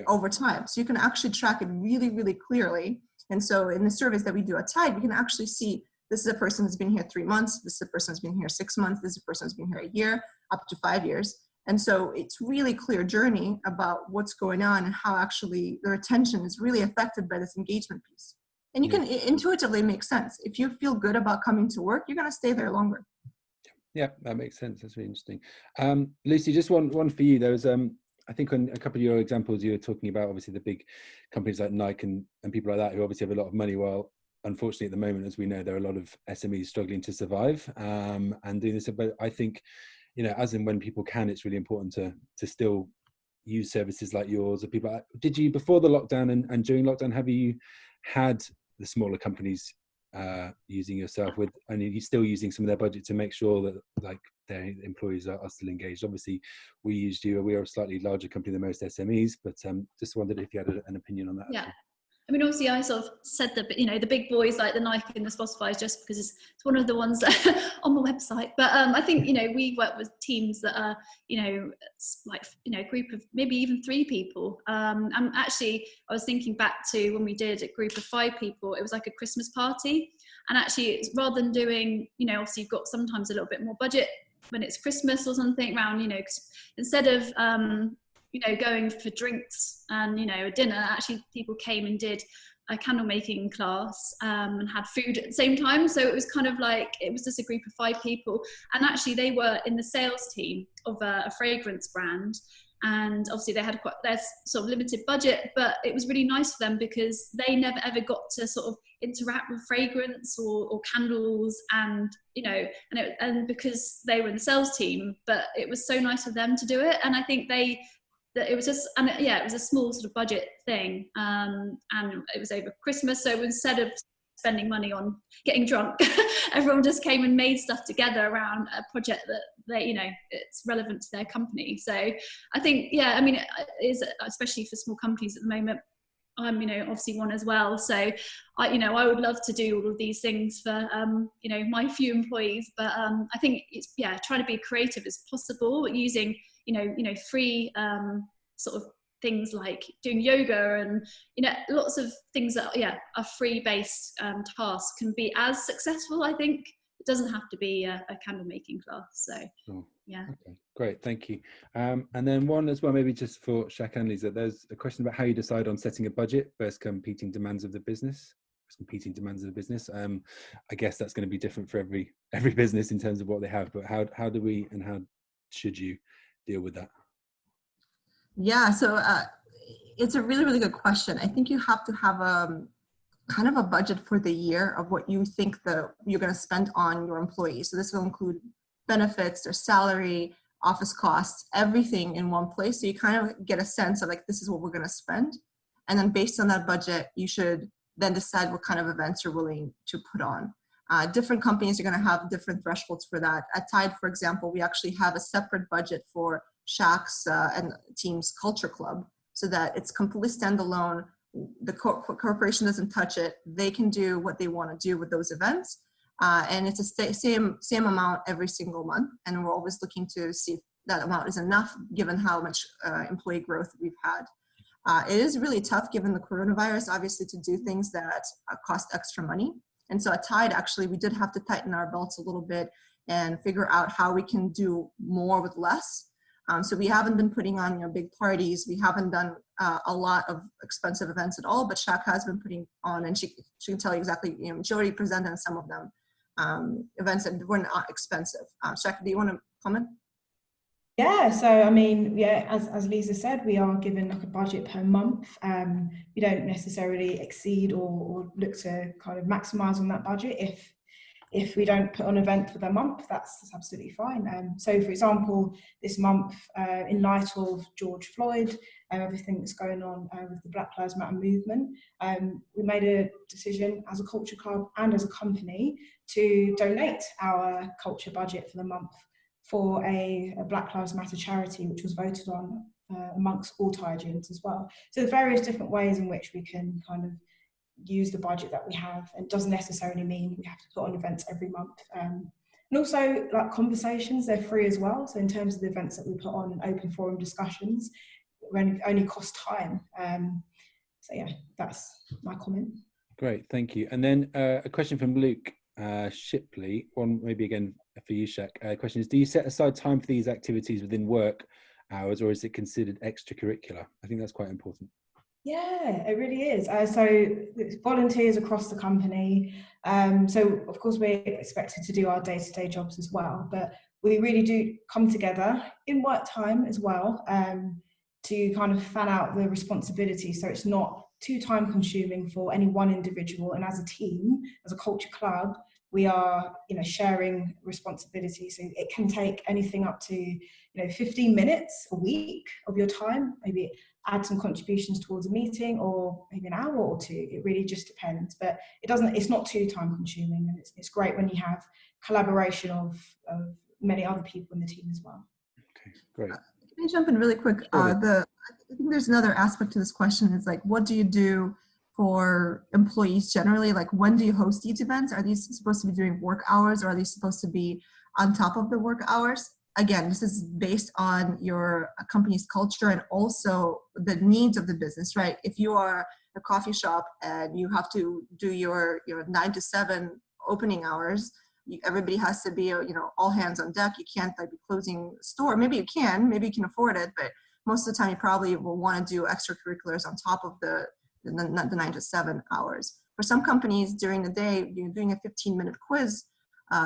Speaker 2: over time. So you can actually track it really, really clearly. And so in the surveys that we do at Tide, we can actually see this is a person who's been here 3 months, this is a person who's been here 6 months, this is a person who's been here a year, up to 5 years. And so it's really clear journey about what's going on and how actually their attention is really affected by this engagement piece. And you can intuitively make sense. If you feel good about coming to work, you're going to stay there longer.
Speaker 1: Yeah, that makes sense. That's really interesting. Lucy, just one for you. There was, I think on a couple of your examples, you were talking about obviously the big companies like Nike and people like that who obviously have a lot of money, while unfortunately at the moment, as we know, there are a lot of SMEs struggling to survive and doing this. But I think, you know, as and when people can, it's really important to still use services like yours. Or people, did you, before the lockdown and during lockdown, have you had the smaller companies using yourself with, and are you still using some of their budget to make sure that like their employees are still engaged? Obviously we used you, we are a slightly larger company than most SMEs, but just wondered if you had an opinion on that.
Speaker 3: Yeah. I mean, obviously I sort of said that, you know, the big boys like the Nike and the Spotify, just because it's one of the ones on the website. But I think, you know, we work with teams that are, you know, like, you know, a group of maybe even 3 people. And actually I was thinking back to when we did a group of 5 people, it was like a Christmas party. And actually it's rather than doing, you know, obviously you've got sometimes a little bit more budget when it's Christmas or something around, you know, 'cause instead of, you know, going for drinks and, you know, a dinner, actually people came and did a candle making class and had food at the same time. So it was kind of like, it was just a group of 5 people. And actually they were in the sales team of a fragrance brand. And obviously they had quite their sort of limited budget, but it was really nice for them because they never ever got to sort of interact with fragrance or candles, and you know, and because they were in the sales team, but it was so nice for them to do it. And I think that it was just, and yeah, it was a small sort of budget thing, and it was over Christmas, so instead of spending money on getting drunk, everyone just came and made stuff together around a project that they, you know, it's relevant to their company. So I think, yeah, I mean, it is, especially for small companies at the moment. I'm, you know, obviously one as well. So I, you know, I would love to do all of these things for, you know, my few employees, but I think it's, yeah, trying to be creative as possible using, you know, free sort of things like doing yoga and, you know, lots of things that, yeah, are free based tasks can be as successful. I think it doesn't have to be a candle making class. So yeah.
Speaker 1: Okay, great, thank you. And then one as well, maybe just for Shaq and Lisa, there's a question about how you decide on setting a budget versus competing demands of the business. I guess that's going to be different for every business in terms of what they have, but how do we and how should you deal with that?
Speaker 2: Yeah, so it's a really, really good question. I think you have to have kind of a budget for the year of what you think you're going to spend on your employees. So this will include benefits, their salary, office costs, everything in one place. So you kind of get a sense of like, this is what we're going to spend. And then based on that budget, you should then decide what kind of events you're willing to put on. Different companies are going to have different thresholds for that. At Tide, for example, we actually have a separate budget for Shaq's and team's culture club, so that it's completely standalone. The corporation doesn't touch it. They can do what they want to do with those events. And it's a same amount every single month. And we're always looking to see if that amount is enough given how much employee growth we've had. It is really tough given the coronavirus, obviously, to do things that cost extra money. And so at Tide, actually, we did have to tighten our belts a little bit and figure out how we can do more with less. So we haven't been putting on big parties. We haven't done a lot of expensive events at all, but Shaq has been putting on, and she can tell you exactly, she already presented on some of them, events that were not expensive. Shaq, do you want to comment?
Speaker 4: Yeah, so I mean, yeah, as Lisa said, we are given like a budget per month. We don't necessarily exceed or look to kind of maximize on that budget. If we don't put on an event for the month, that's absolutely fine. So for example, this month, in light of George Floyd and everything that's going on with the Black Lives Matter movement, we made a decision as a culture club and as a company to donate our culture budget for the month for a Black Lives Matter charity, which was voted on amongst all Thai gyms as well. So there's various different ways in which we can kind of use the budget that we have, and it doesn't necessarily mean we have to put on events every month. And also, like conversations, they're free as well. So in terms of the events that we put on and open forum discussions, only cost time. So yeah, that's my comment.
Speaker 1: Great, thank you. And then a question from Luke Shipley, one maybe again for you, Shaq. Question is, do you set aside time for these activities within work hours, or is it considered extracurricular? I think that's quite important.
Speaker 4: Yeah, it really is. So it's volunteers across the company. So of course we're expected to do our day-to-day jobs as well, but we really do come together in work time as well, to kind of fan out the responsibility, so it's not too time consuming for any one individual. And as a team, as a culture club, we are, sharing responsibility. So it can take anything up to, 15 minutes a week of your time, maybe add some contributions towards a meeting, or maybe an hour or two. It really just depends, but it's not too time consuming, and it's great when you have collaboration of many other people in the team as well.
Speaker 1: Okay, great.
Speaker 2: Can I jump in really quick?
Speaker 1: Sure.
Speaker 2: I think there's another aspect to this question, is like, what do you do for employees generally? Like, when do you host these events? Are these supposed to be during work hours, or are these supposed to be on top of the work hours? Again, this is based on your company's culture and also the needs of the business, right? If you are a coffee shop and you have to do your 9 to 7 opening hours, everybody has to be, all hands on deck. You can't be closing the store. Maybe you can afford it, but most of the time you probably will want to do extracurriculars on top of the 9 to 7 hours. For some companies during the day, doing a 15-minute quiz,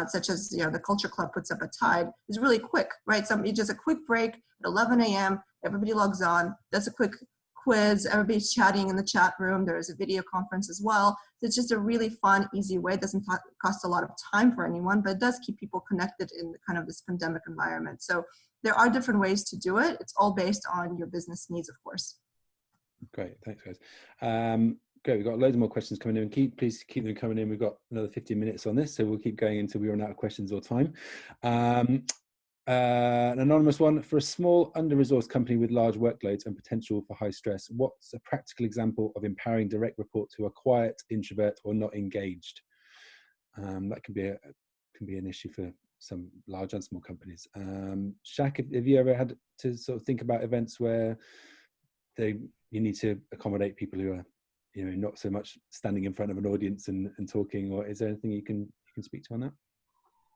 Speaker 2: such as the Culture Club puts up at Tide, is really quick, right? Just a quick break at 11 a.m. Everybody logs on, does a quick quiz. Everybody's chatting in the chat room. There's a video conference as well. It's just a really fun, easy way. It doesn't cost a lot of time for anyone, but it does keep people connected in kind of this pandemic environment. So there are different ways to do it. It's all based on your business needs, of course.
Speaker 1: Great, thanks guys. Great, we've got loads more questions coming in. Please keep them coming in. We've got another 15 minutes on this, so we'll keep going until we run out of questions or time. An anonymous one: for a small, under-resourced company with large workloads and potential for high stress, what's a practical example of empowering direct reports who are quiet, introvert, or not engaged? That can be an issue for some large and small companies. Shaq, have you ever had to sort of think about events where you need to accommodate people who are not so much standing in front of an audience and talking, or is there anything you can speak to on that?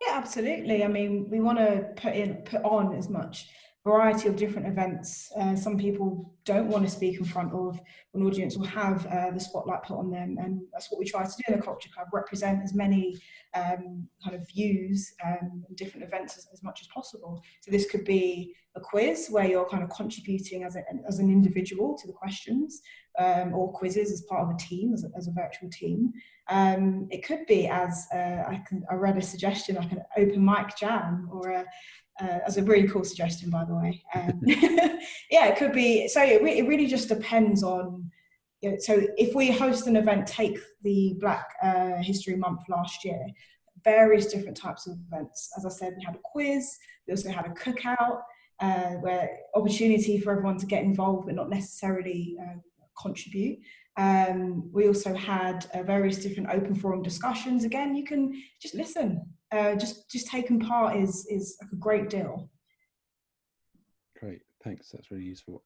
Speaker 4: Yeah, absolutely. I mean, we want to put on as much variety of different events. Some people don't want to speak in front of an audience or have the spotlight put on them, and that's what we try to do in the Culture Club: represent as many kind of views and different events as much as possible. So this could be a quiz where you're kind of contributing as an individual to the questions, or quizzes as part of a team, as a virtual team. It could be as I read a suggestion, like an open mic jam, or as a really cool suggestion, by the way. Yeah, it could be. So it really just depends on. So if we host an event, take the Black History Month last year, various different types of events. As I said, we had a quiz. We also had a cookout, where opportunity for everyone to get involved but not necessarily contribute. We also had various different open forum discussions. Again, you can just listen. Just taking part is like a great deal.
Speaker 1: Great, thanks. That's really useful.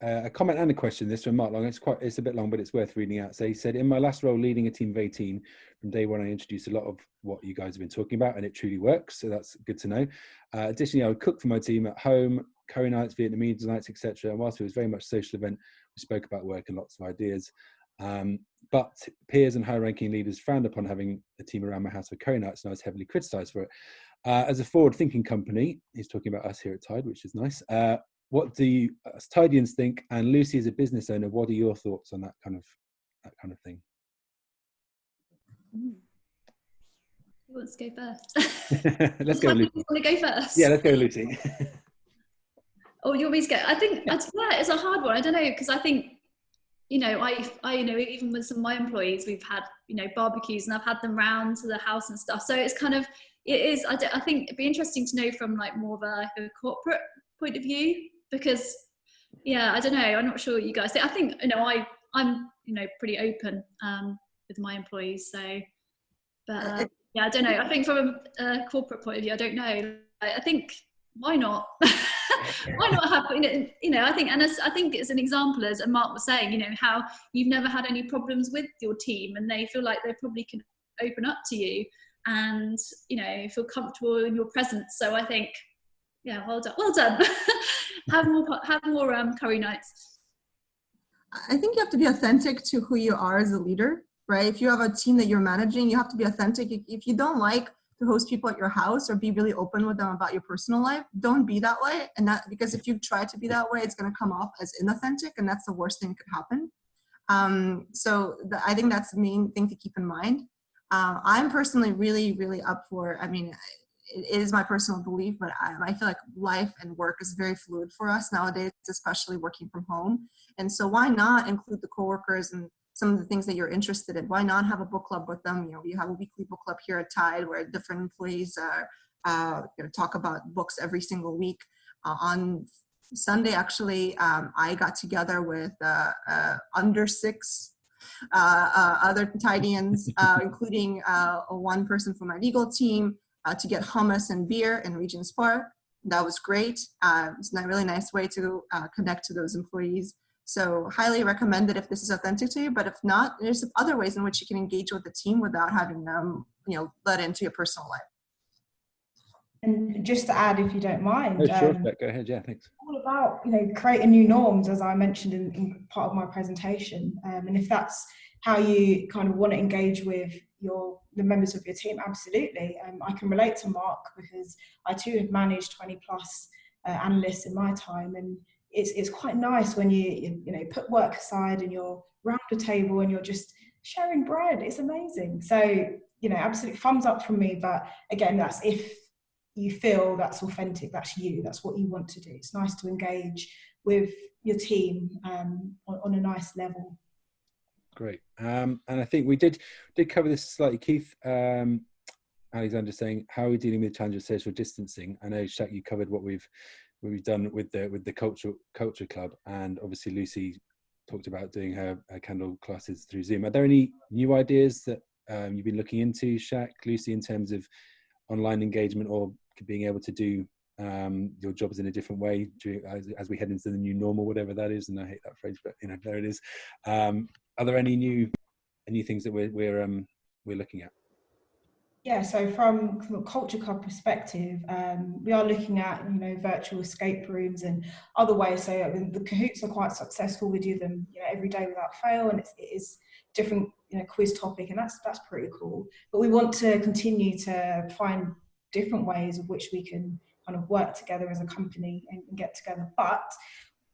Speaker 1: A comment and a question. This from Mark Long. It's a bit long, but it's worth reading out. So he said, "In my last role leading a team of 18, from day one, I introduced a lot of what you guys have been talking about, and it truly works. So that's good to know. Additionally, I would cook for my team at home, curry nights, Vietnamese nights, etc. And whilst it was very much a social event, we spoke about work and lots of ideas. But peers and high-ranking leaders frowned upon having a team around my house for curry nights, and I was heavily criticised for it. As a forward-thinking company, he's talking about us here at Tide, which is nice. What do you Tidians think? And Lucy, as a business owner, what are your thoughts on that kind of thing?
Speaker 3: Who wants to go first?
Speaker 1: Let's go, Lucy.
Speaker 3: Want to go first?
Speaker 1: Yeah, let's go, Lucy.
Speaker 3: Oh, you want me to go? I think it's a hard one. I don't know, because I think, you know, I you know, even with some of my employees, we've had, you know, barbecues, and I've had them round to the house and stuff. So it's kind of, it is. I think it'd be interesting to know from like more of a corporate point of view, because yeah, I don't know. I'm not sure what you guys think. I think, you know, I'm you know, pretty open with my employees. So, but yeah, I don't know. I think from a corporate point of view, I don't know. I think, why not? Why not have, you know, I think, and I think it's an example, as Mark was saying, you know, how you've never had any problems with your team, and they feel like they probably can open up to you and, you know, feel comfortable in your presence. So I think, yeah, well done. have more curry nights.
Speaker 2: I think you have to be authentic to who you are as a leader, right? If you have a team that you're managing, you have to be authentic. If you don't like to host people at your house or be really open with them about your personal life, don't be that way. And that, because if you try to be that way, it's going to come off as inauthentic, and that's the worst thing that could happen. I think that's the main thing to keep in mind. I'm personally really, really up for, I mean, it is my personal belief, but I feel like life and work is very fluid for us nowadays, especially working from home. And so why not include the coworkers and some of the things that you're interested in? Why not have a book club with them? You know, we have a weekly book club here at Tide where different employees talk about books every single week. On Sunday, actually, I got together with under 6 other Tidians, including one person from my legal team, to get hummus and beer in Regent's Park. That was great. It's a really nice way to connect to those employees. So highly recommend it if this is authentic to you, but if not, there's other ways in which you can engage with the team without having them, you know, let into your personal life.
Speaker 4: And just to add, if you don't mind,
Speaker 1: Sure, go ahead. Yeah, thanks.
Speaker 4: All about, you know, creating new norms, as I mentioned in part of my presentation, and if that's how you kind of want to engage with the members of your team, absolutely. I can relate to Mark, because I too have managed 20 plus analysts in my time, and it's quite nice when you know, put work aside and you're round the table and you're just sharing bread. It's amazing. So, you know, absolute thumbs up from me. But again, that's if you feel that's authentic, that's you, that's what you want to do. It's nice to engage with your team on a nice level. Great.
Speaker 1: And I think we did cover this slightly. Keith Alexander saying, how are we dealing with the challenge of social distancing? I know, Shaq, you covered what we've done with the culture club, and obviously Lucy talked about doing her candle classes through Zoom. Are there any new ideas that you've been looking into, Shaq, Lucy, in terms of online engagement or being able to do your jobs in a different way as we head into the new normal, whatever that is? And I hate that phrase, but you know, there it is. Are there any new things that we're looking at?
Speaker 4: Yeah, so from a culture club perspective, we are looking at, you know, virtual escape rooms and other ways. So I mean, the Kahoots are quite successful. We do them, you know, every day without fail, and it is different, you know, quiz topic, and that's pretty cool. But we want to continue to find different ways of which we can kind of work together as a company and get together. But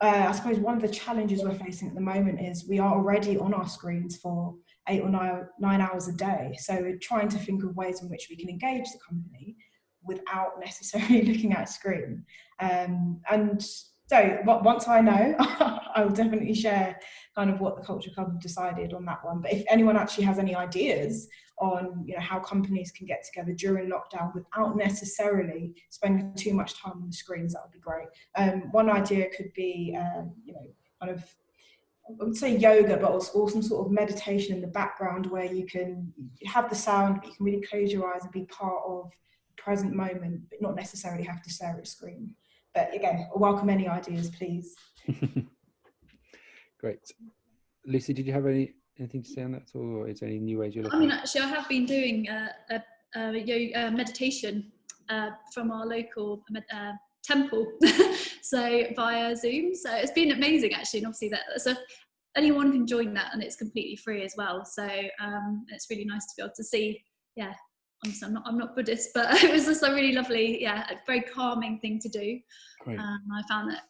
Speaker 4: I suppose one of the challenges we're facing at the moment is we are already on our screens for 8 or 9 hours a day. So we're trying to think of ways in which we can engage the company without necessarily looking at a screen. And so once I know, I will definitely share kind of what the Culture Club have decided on that one. But if anyone actually has any ideas on, you know, how companies can get together during lockdown without necessarily spending too much time on the screens, that would be great. One idea could be, you know, kind of, I would say yoga, but also some sort of meditation in the background where you can have the sound, but you can really close your eyes and be part of the present moment, but not necessarily have to stare at a screen. But again, I welcome any ideas, please.
Speaker 1: Great. Lucy, did you have anything to say on that at all, or is there any new ways you're looking?
Speaker 3: I mean, actually, I have been doing a yoga meditation from our local temple, so via Zoom. So it's been amazing actually, and obviously anyone can join that, and it's completely free as well. So it's really nice to be able to see. Yeah, honestly, I'm not Buddhist, but it was just a really lovely, a very calming thing to do.
Speaker 1: Great.
Speaker 3: I found that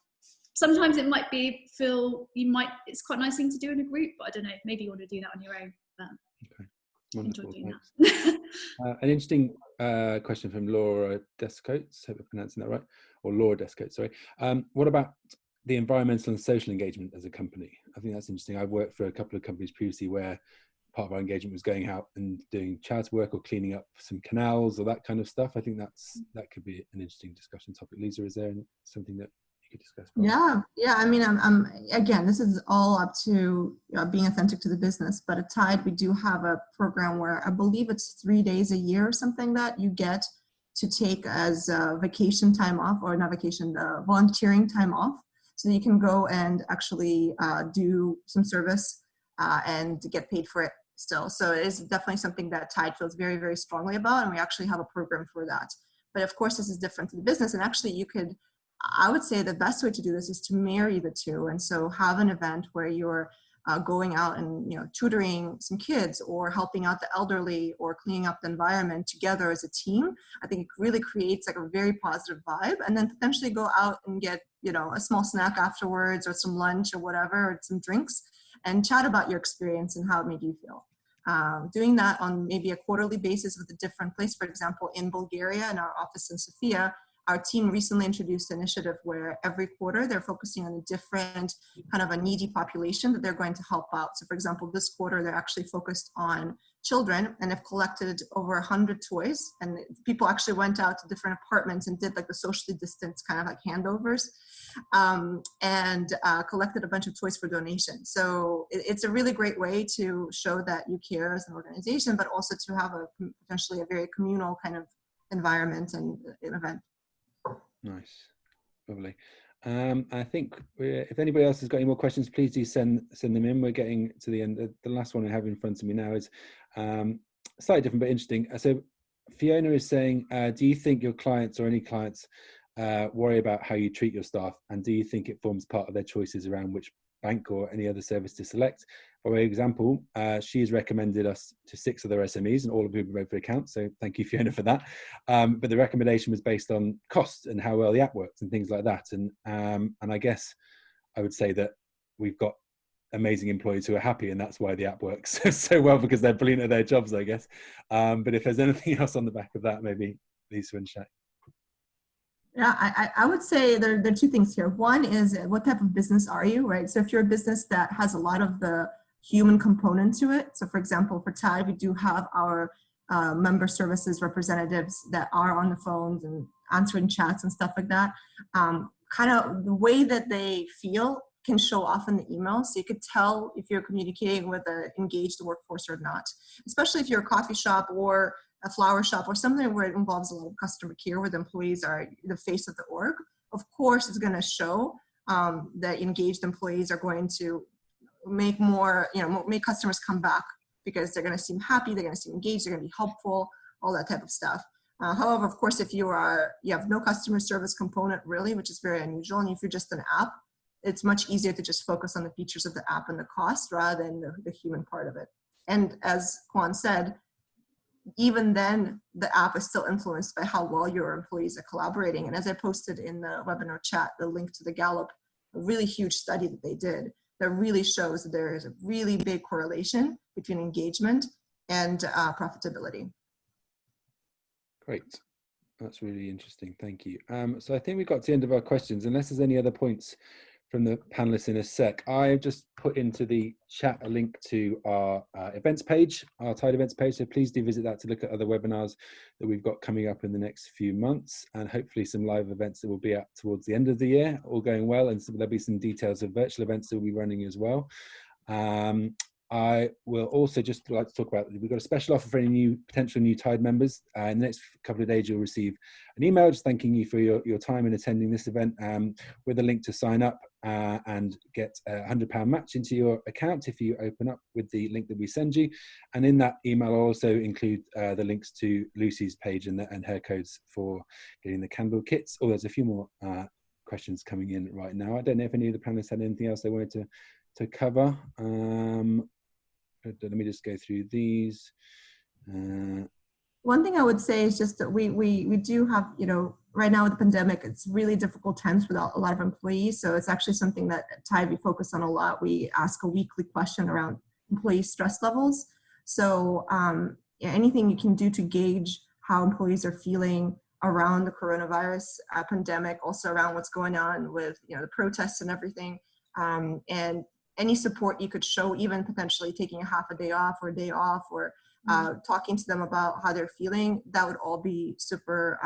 Speaker 3: sometimes it might it's quite a nice thing to do in a group, but I don't know, maybe you want to do that on your own. But
Speaker 1: Okay. Wonderful.
Speaker 3: That.
Speaker 1: An interesting question from Laura Descotes, hope I'm pronouncing that right, or Laura Descotes, sorry. What about the environmental and social engagement as a company? I think that's interesting. I've worked for a couple of companies previously where part of our engagement was going out and doing charity work or cleaning up some canals or that kind of stuff. I think that could be an interesting discussion topic. Lisa, is there something that you could discuss?
Speaker 2: Yeah. I mean, I'm again, this is all up to being authentic to the business. But at Tide, we do have a program where I believe it's 3 days a year or something that you get to take as vacation time off, or not vacation, volunteering time off. So you can go and actually do some service and get paid for it still. So it is definitely something that Tide feels very, very strongly about, and we actually have a program for that. But of course, this is different to the business, and actually I would say the best way to do this is to marry the two. And so have an event where you're going out and tutoring some kids, or helping out the elderly, or cleaning up the environment together as a team. I think it really creates like a very positive vibe, and then potentially go out and get a small snack afterwards, or some lunch or whatever, or some drinks, and chat about your experience and how it made you feel. Doing that on maybe a quarterly basis with a different place. For example, in Bulgaria, in our office in Sofia, our team recently introduced an initiative where every quarter they're focusing on a different kind of a needy population that they're going to help out. So for example, this quarter, they're actually focused on children, and have collected over 100 toys. And people actually went out to different apartments and did like the socially distanced kind of like handovers, and collected a bunch of toys for donation. So it's a really great way to show that you care as an organization, but also to have potentially a very communal kind of environment and event.
Speaker 1: Nice, lovely. I think if anybody else has got any more questions, please do send them in. We're getting to the end. The last one I have in front of me now is slightly different but interesting. So Fiona is saying, do you think your clients, or any clients, worry about how you treat your staff, and do you think it forms part of their choices around which bank or any other service to select? For example, she has recommended us to 6 other SMEs, and all of whom are for accounts. So thank you, Fiona, for that. But the recommendation was based on cost and how well the app works and things like that. And I guess I would say that we've got amazing employees who are happy, and that's why the app works so well, because they're brilliant at their jobs, I guess. But if there's anything else on the back of that, maybe Lisa and Shaq.
Speaker 2: Yeah, I would say there are 2 things here. One is, what type of business are you, right? So if you're a business that has a lot of the human component to it, so for example, for Tide, we do have our member services representatives that are on the phones and answering chats and stuff like that. Kind of the way that they feel can show off in the email. So you could tell if you're communicating with an engaged workforce or not, especially if you're a coffee shop or a flower shop or something where it involves a lot of customer care, where the employees are the face of the org. Of course, it's going to show that engaged employees are going to make more, make customers come back, because they're going to seem happy, they're going to seem engaged, they're going to be helpful, all that type of stuff. However, of course, if you have no customer service component really, which is very unusual, and if you're just an app, it's much easier to just focus on the features of the app and the cost rather than the human part of it. And as Kwan said, even then, the app is still influenced by how well your employees are collaborating. And as I posted in the webinar chat, the link to the Gallup, a really huge study that they did that really shows that there is a really big correlation between engagement and profitability.
Speaker 1: Great. That's really interesting. Thank you. So I think we've got to the end of our questions, unless there's any other points from the panelists in a sec. I've just put into the chat a link to our events page, our Tide events page. So please do visit that to look at other webinars that we've got coming up in the next few months, and hopefully some live events that will be at towards the end of the year, all going well. And so there'll be some details of virtual events that we'll be running as well. I will also just like to talk about, we've got a special offer for any potential new Tide members. In the next couple of days, you'll receive an email just thanking you for your time in attending this event, with a link to sign up and get a £100 match into your account if you open up with the link that we send you. And in that email, I'll also include the links to Lucy's page and her codes for getting the candle kits. Oh, there's a few more questions coming in right now. I don't know if any of the panelists had anything else they wanted to cover. Let me just go through these.
Speaker 2: One thing I would say is just that we do have, right now with the pandemic, it's really difficult times for a lot of employees. So it's actually something that at Tide we focus on a lot. We ask a weekly question around employee stress levels. So anything you can do to gauge how employees are feeling around the coronavirus pandemic, also around what's going on with the protests and everything, and any support you could show, even potentially taking a half a day off or a day off, or talking to them about how they're feeling, that would all be super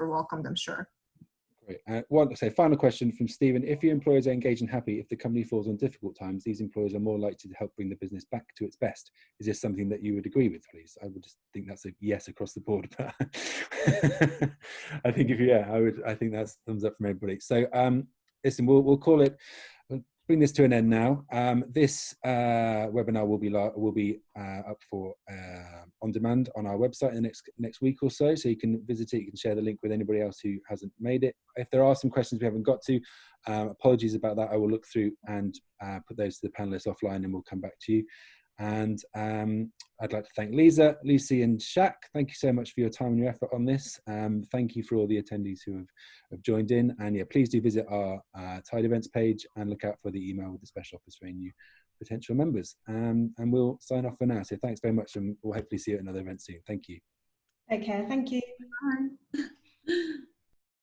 Speaker 2: welcomed, I'm sure.
Speaker 1: Great. Final question from Stephen. If your employers are engaged and happy, if the company falls on difficult times, these employers are more likely to help bring the business back to its best. Is this something that you would agree with, please? I would just think that's a yes across the board, but I think I think that's thumbs up from everybody. So listen, we'll call it, bring this to an end now. This webinar will be up for on demand on our website in the next week or so. So you can visit it. You can share the link with anybody else who hasn't made it. If there are some questions we haven't got to, apologies about that. I will look through and put those to the panelists offline, and we'll come back to you. And I'd like to thank Lisa, Lucy, and Shaq. Thank you so much for your time and your effort on this. Thank you for all the attendees who have joined in. And yeah, please do visit our Tide events page and look out for the email with the special offers for any new potential members. And we'll sign off for now. So thanks very much, and we'll hopefully see you at another event soon. Thank you.
Speaker 4: Take care. Thank you.
Speaker 2: Bye.